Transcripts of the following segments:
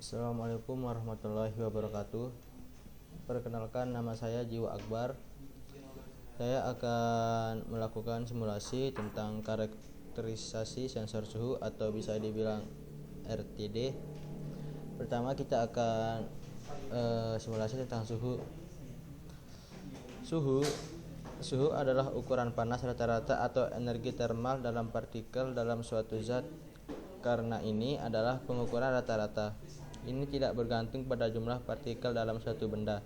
Assalamualaikum warahmatullahi wabarakatuh. Perkenalkan, nama saya Jiwa Akbar. Saya akan melakukan simulasi tentang karakterisasi sensor suhu atau bisa dibilang RTD. Pertama kita akan simulasi tentang suhu. Suhu adalah ukuran panas rata-rata atau energi termal dalam partikel dalam suatu zat. Karena ini adalah pengukuran rata-rata. Ini tidak bergantung pada jumlah partikel dalam suatu benda.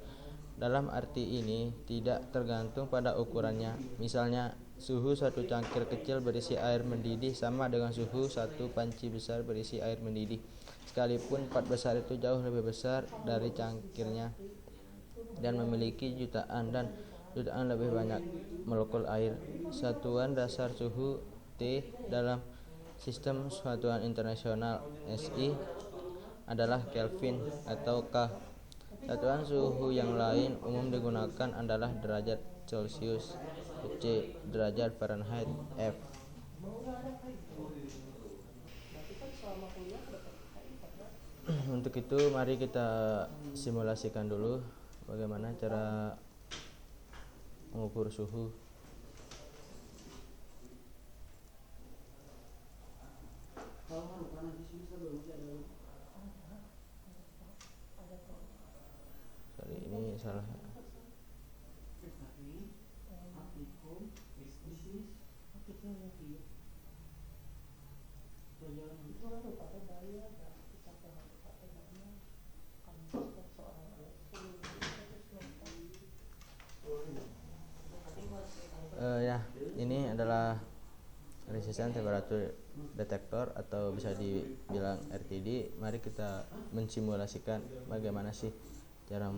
Dalam arti ini tidak tergantung pada ukurannya. Misalnya, suhu satu cangkir kecil berisi air mendidih sama dengan suhu satu panci besar berisi air mendidih, sekalipun part besar itu jauh lebih besar dari cangkirnya dan memiliki jutaan lebih banyak molekul air. Satuan dasar suhu T dalam Sistem Satuan Internasional SI adalah Kelvin atau K. Satuan suhu yang lain umum digunakan adalah derajat Celcius C, derajat Fahrenheit F. Untuk itu mari kita simulasikan dulu bagaimana cara mengukur suhu. Ini salah. Ini adalah resistance temperature detector atau bisa dibilang RTD. Mari kita mensimulasikan bagaimana sih cara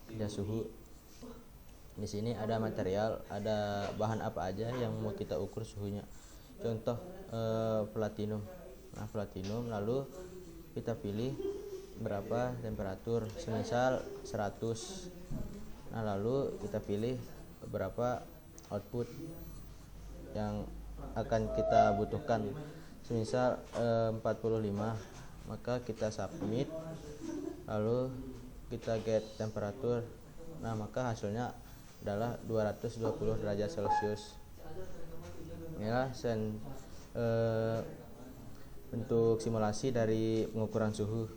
kerja suhu. Di sini ada material, ada bahan apa aja yang mau kita ukur suhunya. Contoh platinum. Nah, platinum lalu kita pilih berapa temperatur, semisal 100. Nah, lalu kita pilih berapa output yang akan kita butuhkan, semisal 45. Maka kita submit, lalu kita get temperatur. Nah, maka hasilnya adalah 220 derajat Celcius. Ya, bentuk simulasi dari pengukuran suhu.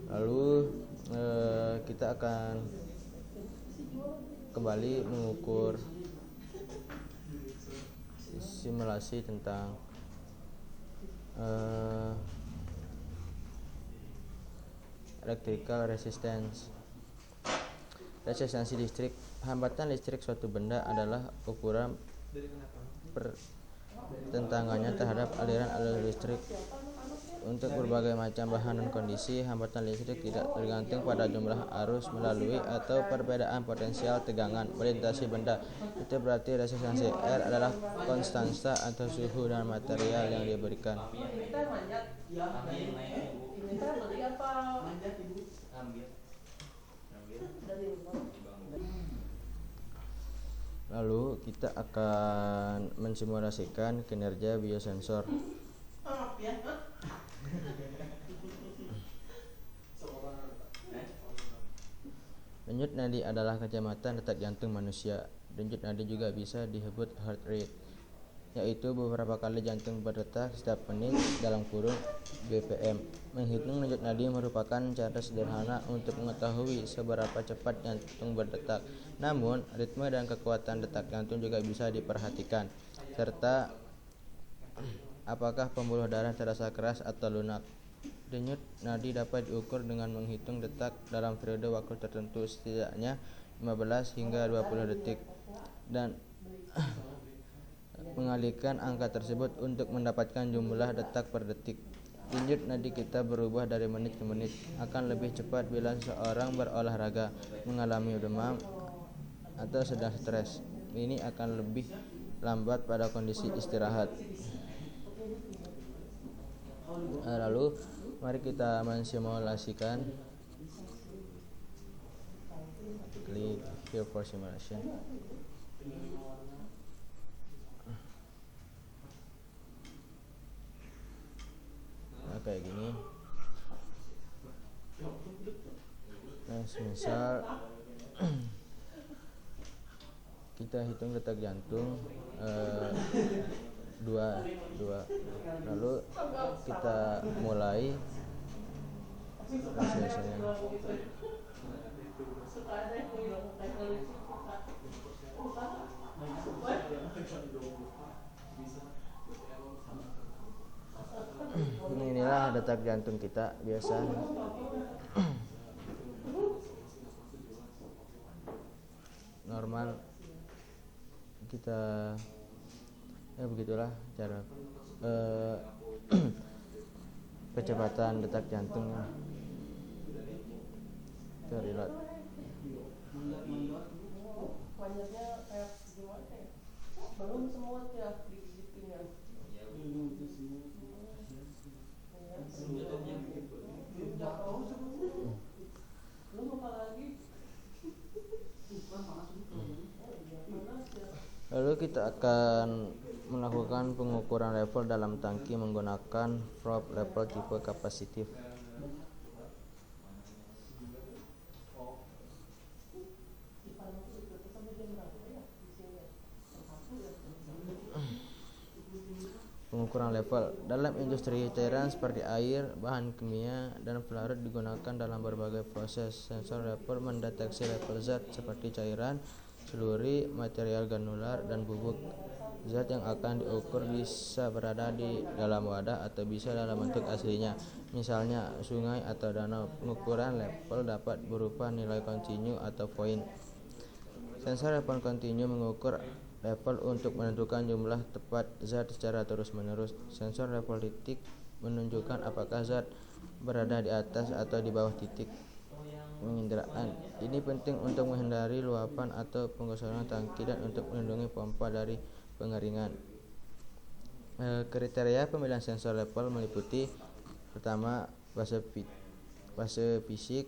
Lalu kita akan kembali mengukur simulasi tentang electrical resistance. Resistansi listrik. Hambatan listrik suatu benda adalah ukuran pertentangannya terhadap aliran listrik. Untuk berbagai macam bahan dan kondisi, hambatan listrik tidak tergantung pada jumlah arus melalui atau perbedaan potensial tegangan melintasi benda. Itu berarti resistansi R adalah konstanta atau suhu dan material yang diberikan. Lalu kita akan mensimulasikan kinerja biosensor. Denyut nadi adalah kecepatan detak jantung manusia. Denyut nadi juga bisa disebut heart rate, yaitu beberapa kali jantung berdetak setiap menit (BPM). Menghitung denyut nadi merupakan cara sederhana untuk mengetahui seberapa cepat jantung berdetak. Namun, ritme dan kekuatan detak jantung juga bisa diperhatikan, serta apakah pembuluh darah terasa keras atau lunak. Denyut nadi dapat diukur dengan menghitung detak dalam periode waktu tertentu, setidaknya 15 hingga 20 detik, dan mengalihkan angka tersebut untuk mendapatkan jumlah detak per detik. Denyut nadi kita berubah dari menit ke menit. Akan lebih cepat bila seorang berolahraga, mengalami demam, atau sedang stres. Ini akan lebih lambat pada kondisi istirahat. Lalu mari kita mensimulasikan. Klik here for simulation. kayak gini. Nah, misal kita hitung detak jantung dua, lalu kita mulai biasanya. Inilah detak jantung kita biasa. Normal kita ya begitulah cara kecepatan detak jantungnya. Terlihat belum semua tiap digitunya. Lalu kita akan melakukan pengukuran level dalam tangki menggunakan probe level tipe kapasitif. Pengukuran level dalam industri cairan seperti air, bahan kimia, dan fluoride digunakan dalam berbagai proses. Sensor level mendeteksi level zat seperti cairan, seluri, material granular, dan bubuk. Zat yang akan diukur bisa berada di dalam wadah atau bisa dalam bentuk aslinya, misalnya sungai atau danau. Pengukuran level dapat berupa nilai kontinu atau poin. Sensor level kontinu mengukur level untuk menentukan jumlah tepat zat secara terus-menerus. Sensor level titik menunjukkan apakah zat berada di atas atau di bawah titik penginderaan. Ini penting untuk menghindari luapan atau pengosongan tangki dan untuk melindungi pompa dari pengeringan. Kriteria pemilihan sensor level meliputi: pertama, fase fisik,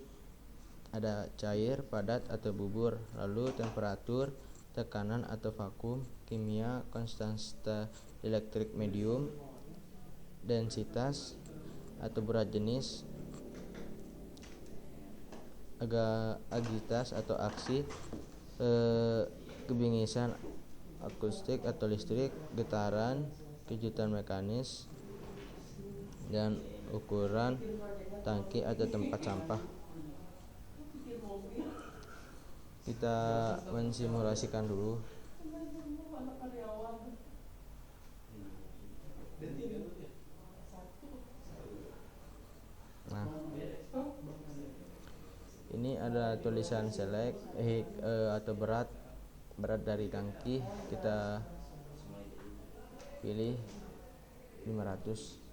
ada cair, padat atau bubur, lalu temperatur, tekanan atau vakum, kimia, konstanta elektrik medium, densitas atau berat jenis, agitas atau aksi, kebingisan akustik atau listrik, getaran, kejutan mekanis, dan ukuran tangki atau tempat sampah. Kita mensimulasikan dulu. Nah, ini ada tulisan select atau berat dari tangki. Kita pilih 500.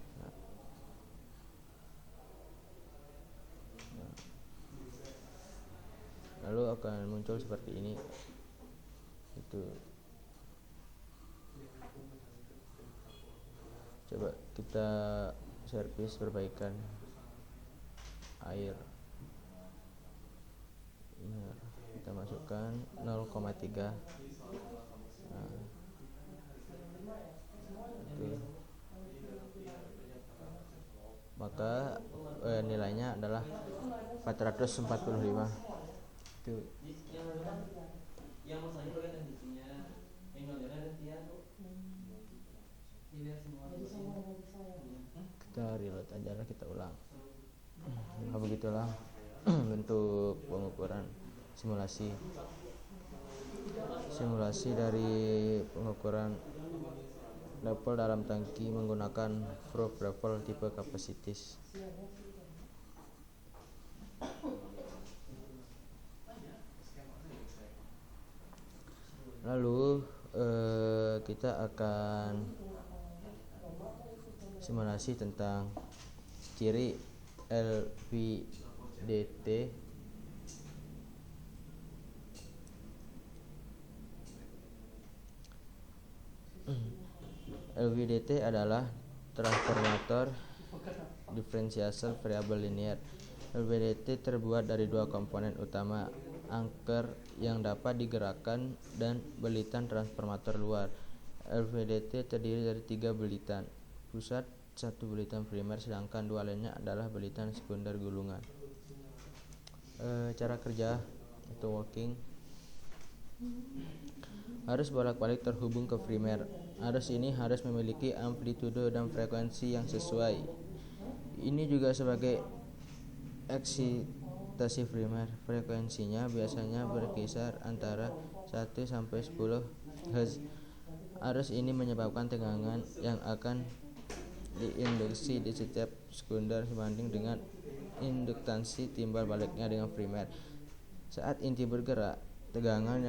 Lalu akan muncul seperti ini. Itu. Coba kita servis perbaikan air. Kita masukkan 0,3. Nah, itu. Maka nilainya adalah 445. Itu. Kita reload aja lah, kita ulang. Nah, begitulah bentuk pengukuran simulasi dari pengukuran level dalam tangki menggunakan probe level tipe kapasitis. Lalu kita akan simulasi tentang ciri LVDT. LVDT adalah transformator differential variable linear. LVDT terbuat dari dua komponen utama, angker yang dapat digerakkan dan belitan transformator luar. LVDT terdiri dari 3 belitan, pusat, satu bulitan primer, sedangkan dua lainnya adalah bulitan sekunder gulungan. Cara kerja atau working: arus bolak-balik terhubung ke primer. Arus ini harus memiliki amplitudo dan frekuensi yang sesuai. Ini juga sebagai eksitasi primer. Frekuensinya biasanya berkisar antara 1 sampai 10 Hz. Arus ini menyebabkan tegangan yang akan diinduksi di setiap sekunder sebanding dengan induktansi timbal baliknya dengan primer. Saat inti bergerak, tegangan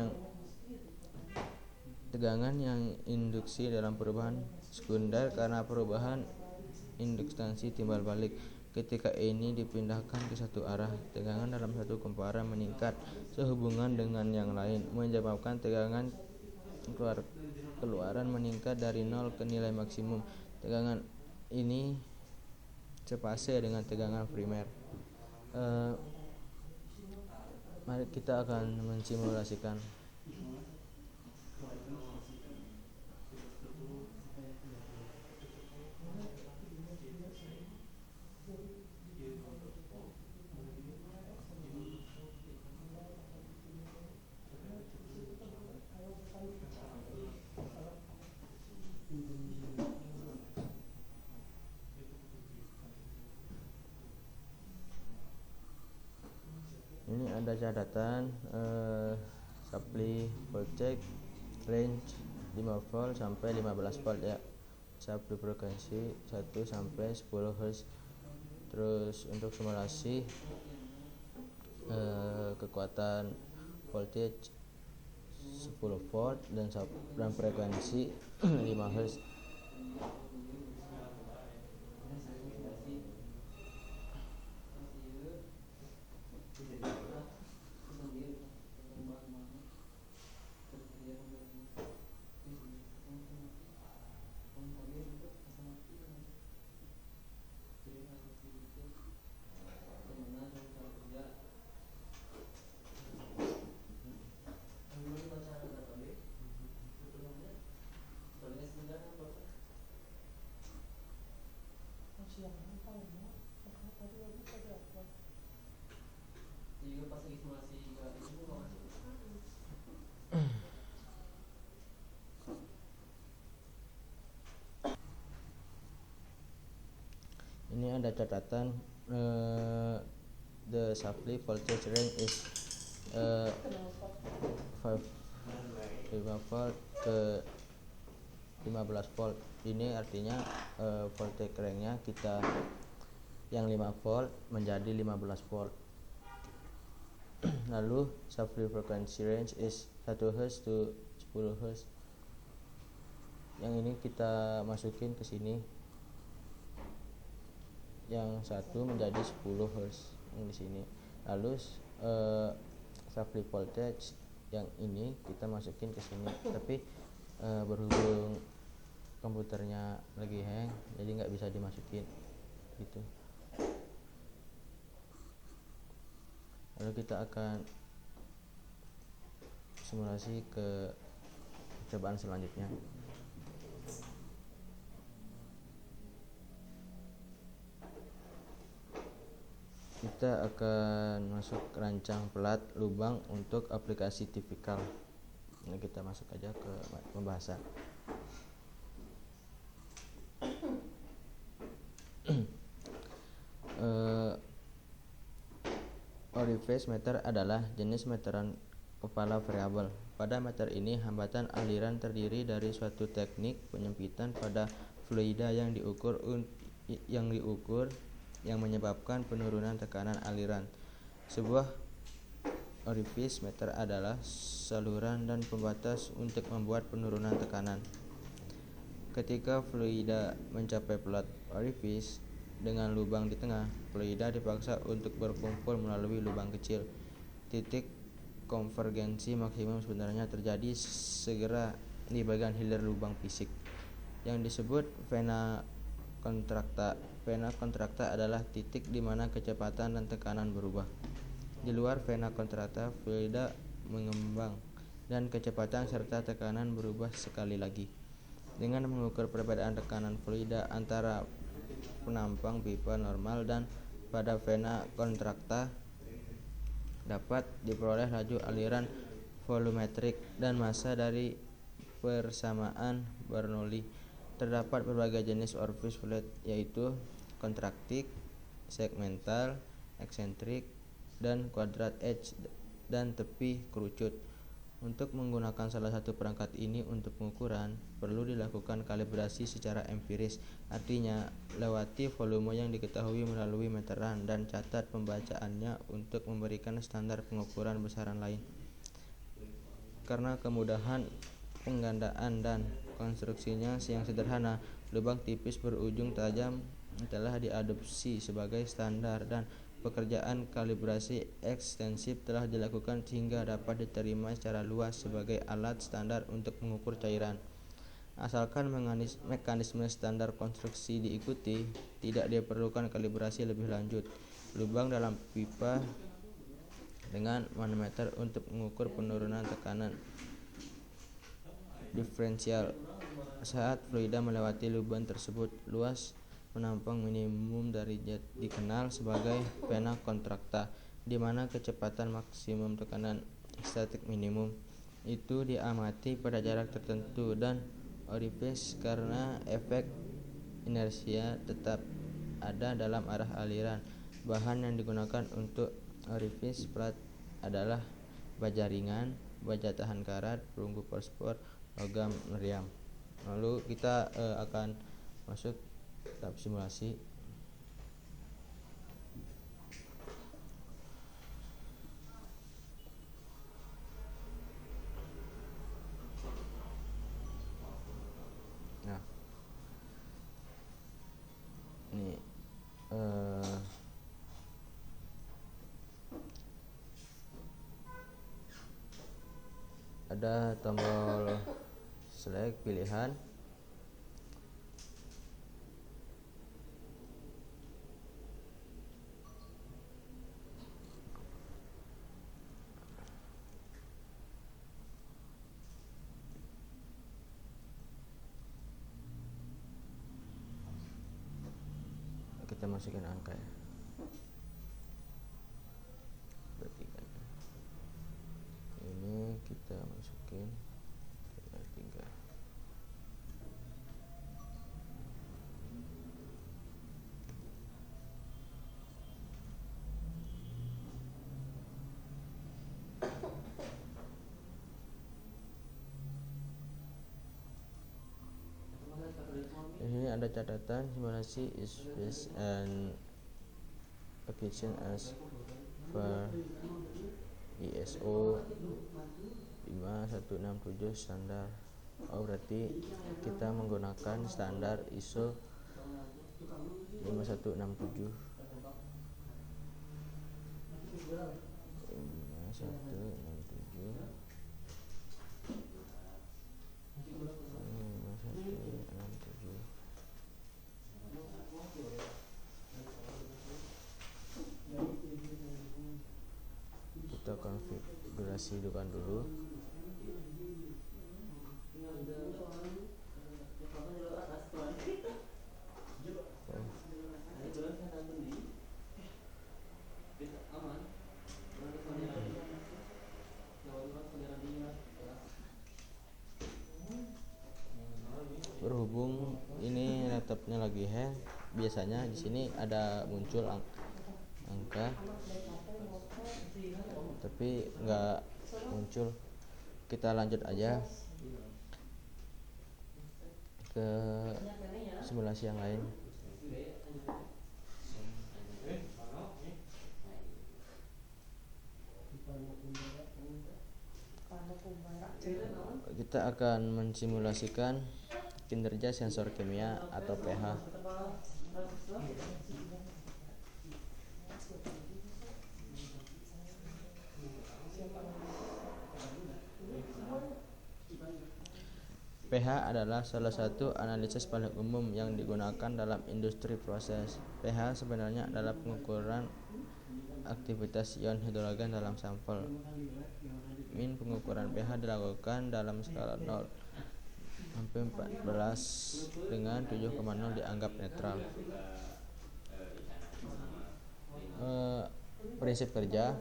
yang induksi dalam perubahan sekunder karena perubahan induktansi timbal balik. Ketika ini dipindahkan ke satu arah, tegangan dalam satu kumparan meningkat sehubungan dengan yang lain, menyebabkan tegangan keluaran meningkat dari 0 ke nilai maksimum. Tegangan ini sepase dengan tegangan primer. Mari kita akan mensimulasikan. Ini ada catatan supply voltage range 5 volt sampai 15 volt ya. Supply frekuensi 1 sampai 10 Hz. Terus untuk simulasi kekuatan voltage 10 volt dan frekuensi 5 Hz. Ini ada catatan the supply voltage range is 5 volt ke 15 volt. Ini artinya voltage range-nya kita yang 5 volt menjadi 15 volt. Lalu supply frequency range is 1 Hz to 10 Hz. Yang ini kita masukin ke sini. Yang satu menjadi 10 Hz yang di sini. Lalu supply voltage yang ini kita masukin ke sini. Tapi berhubung komputernya lagi hang, jadi nggak bisa dimasukin gitu. Lalu kita akan simulasi ke cobaan selanjutnya. Kita akan masuk rancang pelat lubang untuk aplikasi tipikal. Ini kita masuk aja ke pembahasan. Orifice meter adalah jenis meteran kepala variabel. Pada meter ini, hambatan aliran terdiri dari suatu teknik penyempitan pada fluida yang diukur yang menyebabkan penurunan tekanan aliran. Sebuah orifice meter adalah saluran dan pembatas untuk membuat penurunan tekanan. Ketika fluida mencapai pelat orifice dengan lubang di tengah, fluida dipaksa untuk berkumpul melalui lubang kecil. Titik konvergensi maksimum sebenarnya terjadi segera di bagian hilir lubang fisik yang disebut vena kontrakta. Vena kontrakta adalah titik di mana kecepatan dan tekanan berubah. Di luar vena kontrakta, fluida mengembang dan kecepatan serta tekanan berubah sekali lagi. Dengan mengukur perbedaan tekanan fluida antara penampang pipa normal dan pada vena contracta dapat diperoleh laju aliran volumetrik dan massa dari persamaan Bernoulli. Terdapat berbagai jenis orifice fluid yaitu kontraktik, segmental, eksentrik, dan kuadrat edge dan tepi kerucut. Untuk menggunakan salah satu perangkat ini untuk pengukuran, perlu dilakukan kalibrasi secara empiris, artinya lewati volume yang diketahui melalui meteran dan catat pembacaannya untuk memberikan standar pengukuran besaran lain. Karena kemudahan penggandaan dan konstruksinya yang sederhana, lubang tipis berujung tajam telah diadopsi sebagai standar dan pekerjaan kalibrasi ekstensif telah dilakukan sehingga dapat diterima secara luas sebagai alat standar untuk mengukur cairan. Asalkan mekanisme standar konstruksi diikuti, tidak diperlukan kalibrasi lebih lanjut. Lubang dalam pipa dengan manometer untuk mengukur penurunan tekanan diferensial saat fluida melewati lubang tersebut. Luas penampang minimum dari jet dikenal sebagai vena contracta, di mana kecepatan maksimum tekanan statik minimum itu diamati pada jarak tertentu, dan orifice karena efek inersia tetap ada dalam arah aliran. Bahan yang digunakan untuk orifice plat adalah baja ringan, baja tahan karat, perunggu fosfor, logam meriam. Lalu kita akan masuk tahap simulasi. Nah, ini ada tombol select pilihan. Kita masukin angka ya. Berarti kan ini kita masukin 3. Ini ada catatan simulasi is based and efficient as per ISO 5167 standar. Berarti kita menggunakan standar ISO 5167. 5167. Kita konfigurasi dulu. Berhubung ini laptopnya lagi hang, biasanya di sini ada muncul angka, tapi nggak muncul. Kita lanjut aja ke simulasi yang lain. Kita akan mensimulasikan kinerja sensor kimia atau pH. pH adalah salah satu analisis paling umum yang digunakan dalam industri proses. pH sebenarnya adalah pengukuran aktivitas ion hidrogen dalam sampel. Pengukuran pH dilakukan dalam skala 0 sampai 14 dengan 7,0 dianggap netral. Prinsip kerja.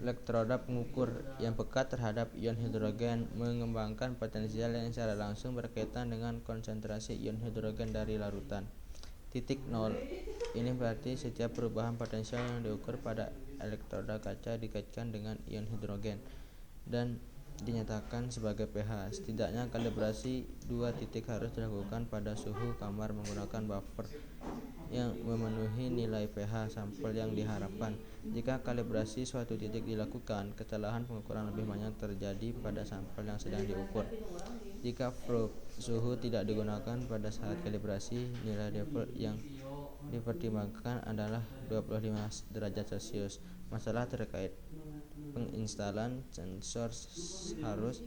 Elektroda pengukur yang peka terhadap ion hidrogen mengembangkan potensial yang secara langsung berkaitan dengan konsentrasi ion hidrogen dari larutan. Titik nol ini berarti setiap perubahan potensial yang diukur pada elektroda kaca dikaitkan dengan ion hidrogen dan dinyatakan sebagai pH. Setidaknya kalibrasi 2 titik harus dilakukan pada suhu kamar menggunakan buffer yang memenuhi nilai pH sampel yang diharapkan. Jika kalibrasi suatu titik dilakukan, kesalahan pengukuran lebih banyak terjadi pada sampel yang sedang diukur. Jika probe suhu tidak digunakan pada saat kalibrasi, nilai default yang dipertimbangkan adalah 25 derajat Celcius. Masalah terkait penginstalan sensor harus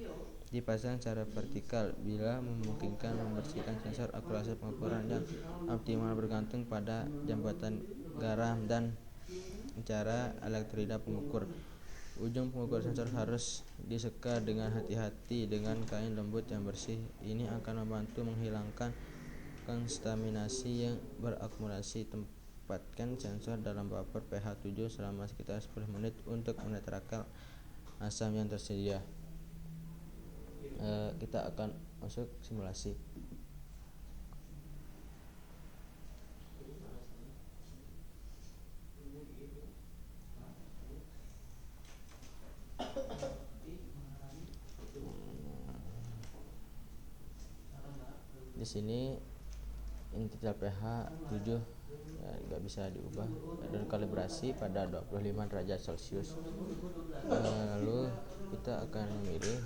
dipasang secara vertikal bila memungkinkan. Membersihkan sensor akurasi pengukuran yang optimal bergantung pada jambatan garam dan cara elektroda pengukur. Ujung pengukur sensor harus diseka dengan hati-hati dengan kain lembut yang bersih. Ini akan membantu menghilangkan kontaminasi yang berakumulasi. Tempatkan sensor dalam buffer pH 7 selama sekitar 10 menit untuk menetralkan asam yang tersedia. Kita akan masuk simulasi. Di sini integral pH 7 ya, nggak bisa diubah dan kalibrasi pada 25 derajat Celcius. Lalu kita akan memilih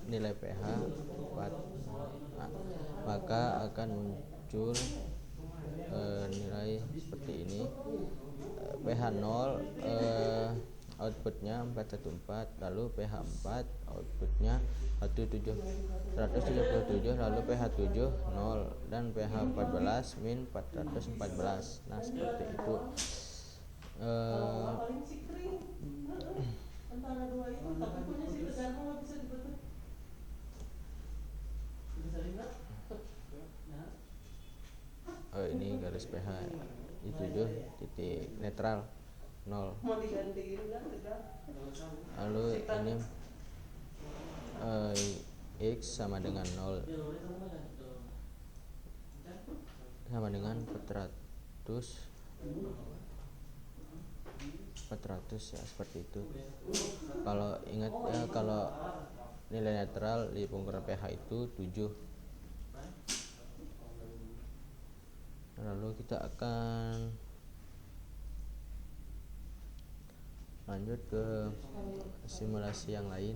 nilai pH 4. Maka akan muncul nilai seperti ini. pH 0 outputnya 414, lalu pH 4 outputnya 177, lalu pH 7 0 dan pH 14 min 414. Nah seperti itu. Ini garis pH di 7 titik netral 0. Lalu ini X sama dengan 0 sama dengan 400 ya, seperti itu. Kalau ingat ya, kalau nilai netral di pengukuran pH itu 7. Lalu kita akan lanjut ke simulasi yang lain.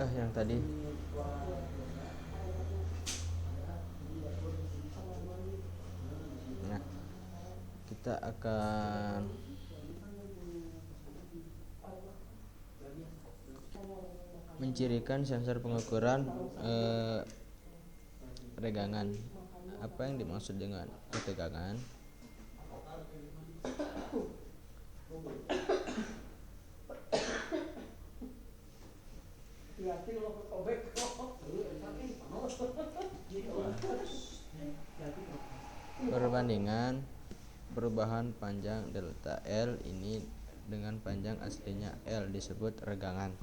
Yang tadi nah kita akan mencirikan sensor pengukuran regangan. Apa yang dimaksud dengan ketegangan? Perbandingan perubahan panjang delta L ini dengan panjang aslinya L disebut regangan.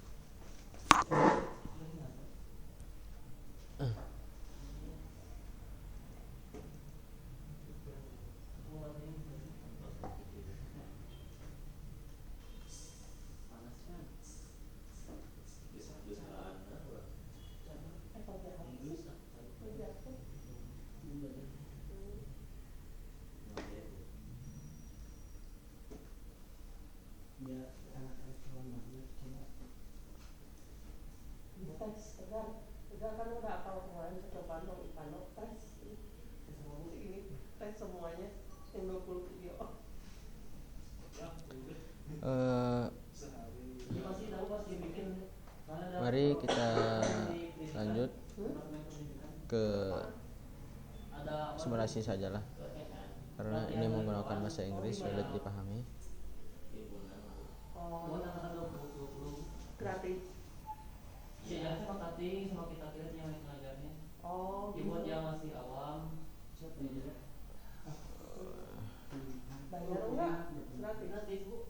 Mari kita lanjut ke simulasi sajalah, karena ini menggunakan bahasa Inggris sulit dipahami. Gratis. Iya, sama cutting sama kita kira yang ngajarnya. Oh, buat yang masih awam. Bayar enggak? Gratis. Gratis, Bu.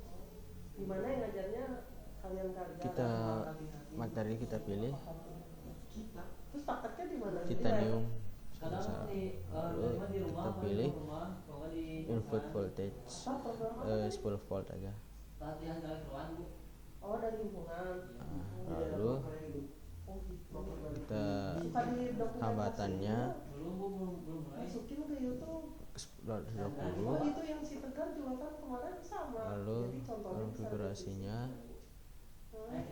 Gimana yang ngajarnya kalian kerja? Kita materi kita pilih Terus paketnya di mana? titanium. Kadang di Lalu rumah, kita pilih kalau di input voltage 10 volt aja. latihan elektron, Bu. Oh, dari himpunan. Lalu kita hambatannya Belum mulai. Masukin ke YouTube. 220. Oh, itu yang si Tegar juga kan kemarin sama. Lalu Jadi contohnya konfigurasinya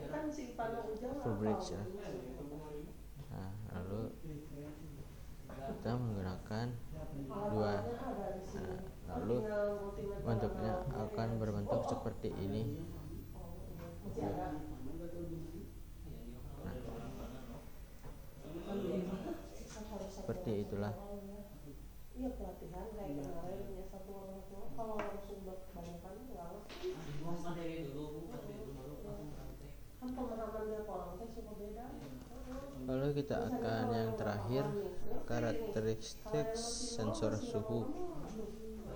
kan si Ipana Ujang full bridge ya. hafal. Nah, lalu kita menggunakan dua. Nah, lalu bentuknya akan berbentuk seperti ini. Masih ada. Seperti itulah. Iya, pelatihan kayak kemarin punya satu orang tua. Kalau langsung kebanyakan nggak ngerti. Materi dulu, Bu. Materi dulu baru langsung praktek. Kan pemahaman tiap orang teh suka beda. Lalu kita akan yang terakhir, karakteristik sensor suhu.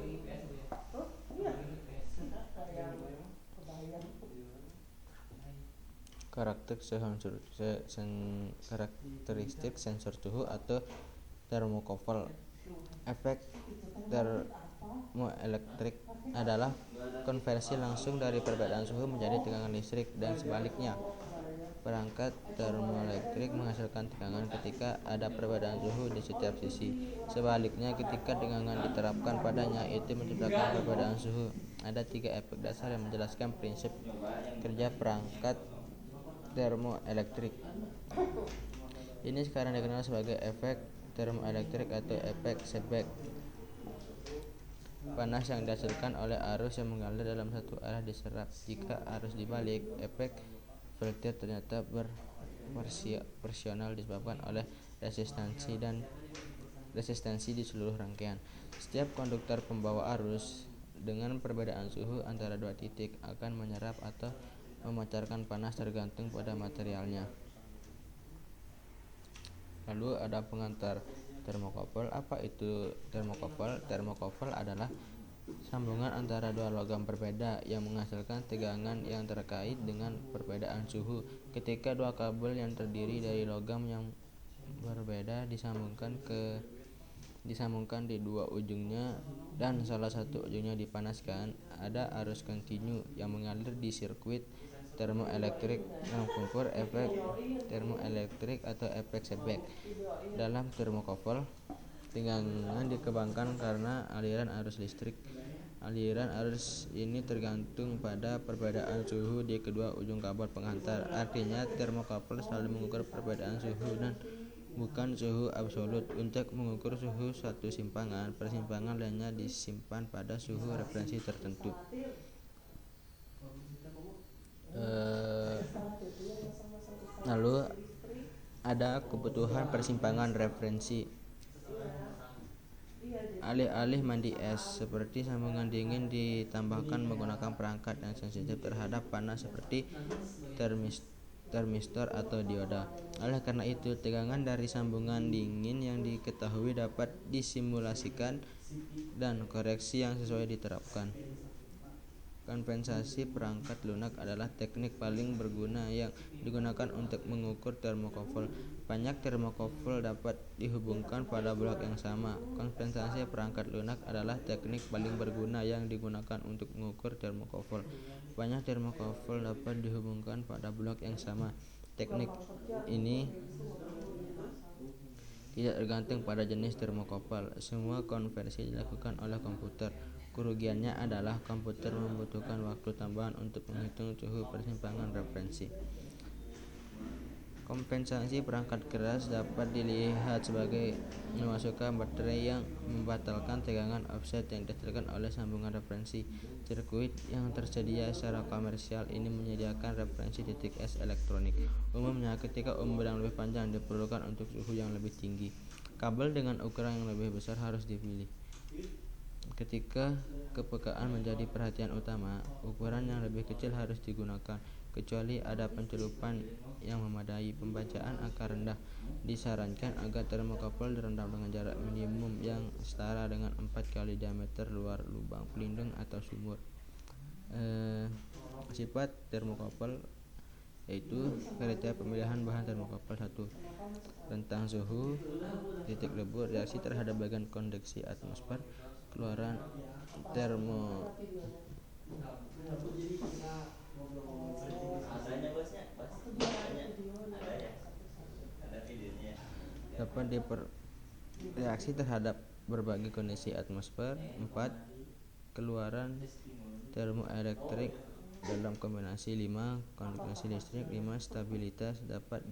IPS, Bu, ya. Iya. IPS. Kayak kebayang. Karakteristik sensor suhu atau thermocouple. Efek termoelektrik adalah konversi langsung dari perbedaan suhu menjadi tegangan listrik dan sebaliknya. Perangkat termoelektrik menghasilkan tegangan ketika ada perbedaan suhu di setiap sisi. Sebaliknya, ketika tegangan diterapkan padanya, itu menciptakan perbedaan suhu. Ada 3 efek dasar yang menjelaskan prinsip kerja perangkat termoelektrik. Ini sekarang dikenal sebagai efek termoelektrik atau efek Seebeck. Panas yang dihasilkan oleh arus yang mengalir dalam satu arah diserap. Jika arus dibalik, efek Peltier ternyata proporsional disebabkan oleh resistansi di seluruh rangkaian. Setiap konduktor pembawa arus dengan perbedaan suhu antara dua titik akan menyerap atau memancarkan panas tergantung pada materialnya. Lalu ada pengantar termokouple. Apa itu termokouple? Termokouple adalah sambungan antara dua logam berbeda yang menghasilkan tegangan yang terkait dengan perbedaan suhu. Ketika dua kabel yang terdiri dari logam yang berbeda disambungkan di dua ujungnya dan salah satu ujungnya dipanaskan, ada arus kontinu yang mengalir di sirkuit termoelektrik dalam kompor efek termoelektrik atau efek Seebeck. Dalam termokouple, tegangan dikembangkan karena aliran arus listrik. Aliran arus ini tergantung pada perbedaan suhu di kedua ujung kabel pengantar. Artinya, termokouple selalu mengukur perbedaan suhu dan bukan suhu absolut. Untuk mengukur suhu suatu simpangan, persimpangan lainnya disimpan pada suhu referensi tertentu. Lalu ada kebutuhan persimpangan referensi. Alih-alih mandi es, seperti sambungan dingin ditambahkan menggunakan perangkat yang sensitif terhadap panas seperti termistor atau dioda. Oleh karena itu, tegangan dari sambungan dingin yang diketahui dapat disimulasikan dan koreksi yang sesuai diterapkan. Kompensasi perangkat lunak adalah teknik paling berguna yang digunakan untuk mengukur termokouple. Banyak termokouple dapat dihubungkan pada blok yang sama. Kompensasi perangkat lunak adalah teknik paling berguna yang digunakan untuk mengukur termokouple. Banyak termokouple dapat dihubungkan pada blok yang sama. Teknik ini tidak tergantung pada jenis termokouple. Semua konversi dilakukan oleh komputer. Kerugiannya adalah komputer membutuhkan waktu tambahan untuk menghitung suhu persimpangan referensi. Kompensasi perangkat keras dapat dilihat sebagai memasukkan baterai yang membatalkan tegangan offset yang dihasilkan oleh sambungan referensi. Sirkuit yang tersedia secara komersial ini menyediakan referensi titik S elektronik. Umumnya, ketika umur yang lebih panjang diperlukan untuk suhu yang lebih tinggi, kabel dengan ukuran yang lebih besar harus dipilih. Ketika kepekaan menjadi perhatian utama, ukuran yang lebih kecil harus digunakan. Kecuali ada pencelupan yang memadai, pembacaan angka rendah disarankan agar termokapel direndam dengan jarak minimum yang setara dengan 4 kali diameter luar lubang pelindung atau sumur. Sifat termokapel yaitu kriteria pemilihan bahan termokapel. 1. Tentang suhu, titik lebur, reaksi terhadap bagian konveksi atmosfer, keluaran termo dapat reaksi terhadap berbagai kondisi atmosfer. 4. Keluaran termoelektrik dalam kombinasi. 5. Konduksi listrik. 5. Stabilitas dapat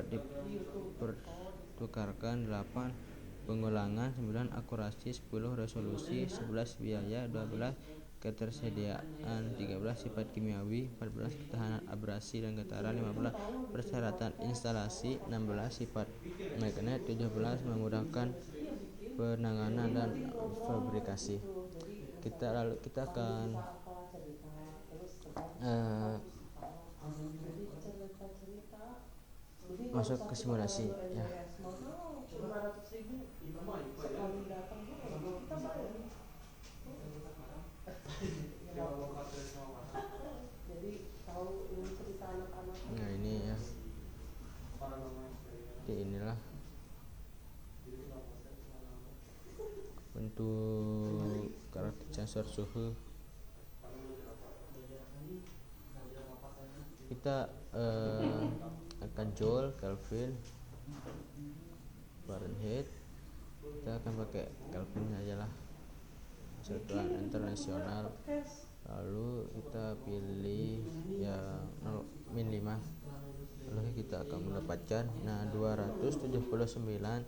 dipertukarkan. 8. Pengulangan. 9. Akurasi. 10. Resolusi. 11. Biaya. 12. Ketersediaan. 13. Sifat kimiawi. 14. Ketahanan abrasi dan getaran. 15. Persyaratan instalasi. 16. Sifat magnet. 17. Memudahkan penanganan dan fabrikasi. Kita akan masuk ke simulasi ya. Nah ini ya, jadi inilah untuk karakter sensor suhu. Kita akan Joule, Kelvin, Fahrenheit. Kita akan pakai Kelvin aja lah, satuan internasional. Lalu kita pilih yang -5. Lalu kita akan mendapatkan 279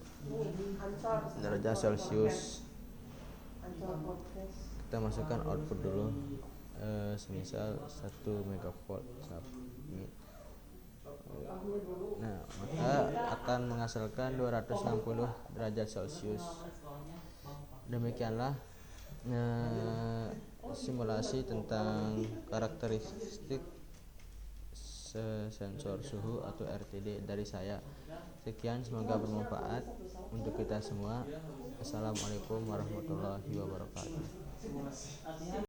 derajat Celcius. Kita masukkan output dulu, semisal 1 megavolt submit. Nah, maka akan menghasilkan 260 derajat Celcius. Demikianlah simulasi tentang karakteristik sensor suhu atau RTD dari saya. Sekian, semoga bermanfaat untuk kita semua. Assalamualaikum warahmatullahi wabarakatuh.